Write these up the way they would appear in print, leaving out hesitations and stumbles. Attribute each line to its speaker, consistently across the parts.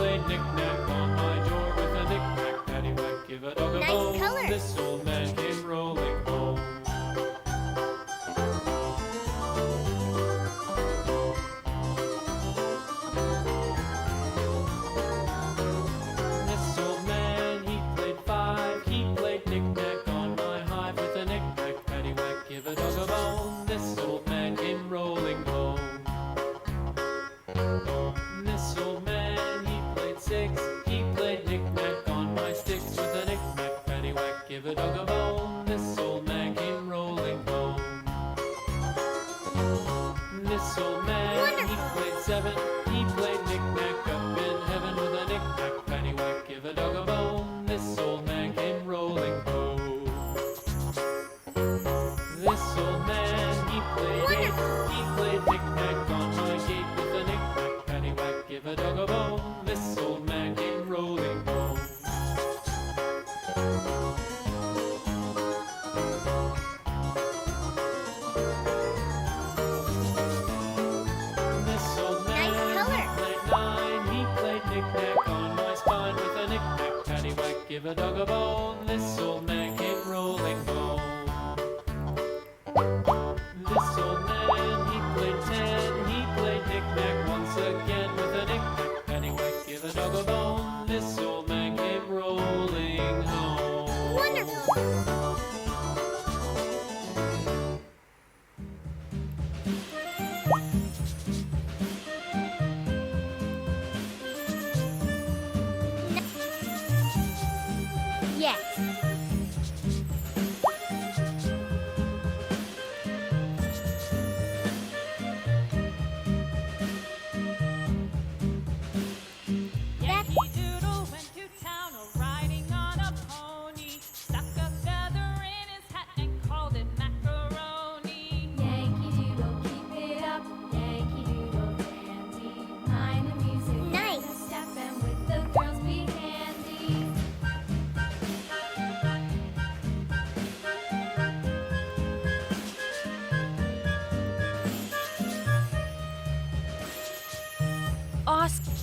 Speaker 1: played knick-knack on my door with a knick-knack, paddywhack, give a dog a bone.
Speaker 2: Nice color.
Speaker 1: This old man came rolling home. This old man, he played five. He played knick-knack on my hive with a knick-knack, paddywhack, give a dog a bone. This old man came rolling home. This old man, he played six. He played knick-knack on my sticks with a knick-knack, paddywhack, give a dog a bone. This old man came rolling home. This old man, he played seven. He played knick-knack up in heaven with a knick-knack, paddywhack, give a dog a bone. This old man came rolling home. This old man, he played eight. He played knick-knack on my gate with a knick-knack, paddywhack, give a dog a bone. This old man came rolling home. This old man, he played nine. He played knick-knack on my spine with a knick-knack, paddywhack, give a dog a bone. This old man came rolling home. This old man, he played ten. He played knick-knack once again with a knick-knack, paddywhack, give a dog a bone. This old man came rolling home.
Speaker 2: Wonderful. Yes.
Speaker 3: Yankee Doodle went to town riding on a pony, stuck a feather in his hat and called it macaroni.
Speaker 4: Yankee Doodle, keep it up. Yankee Doodle dandy. Mind the music,
Speaker 2: Nice.
Speaker 4: the step, and with the girls be handy.
Speaker 2: Awesome.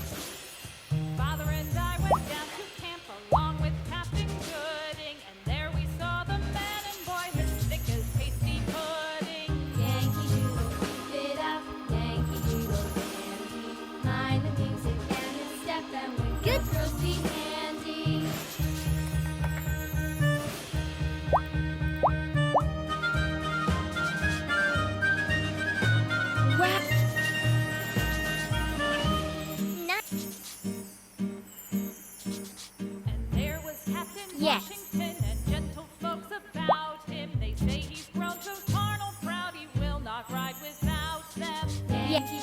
Speaker 3: Father and I went down to camp along with Captain Gooding, and there we saw the man and boy as thick as hasty pudding.
Speaker 4: Yankee Doodle, keep it up. Yankee Doodle dandy. Mind the music and the step, and with
Speaker 2: Good.
Speaker 4: the girls be handy.
Speaker 2: Wow.
Speaker 3: And there was Captain
Speaker 2: Yes.
Speaker 3: Washington and gentle folks about him. They say he's grown so carnal proud he will not ride without them.
Speaker 4: Yankee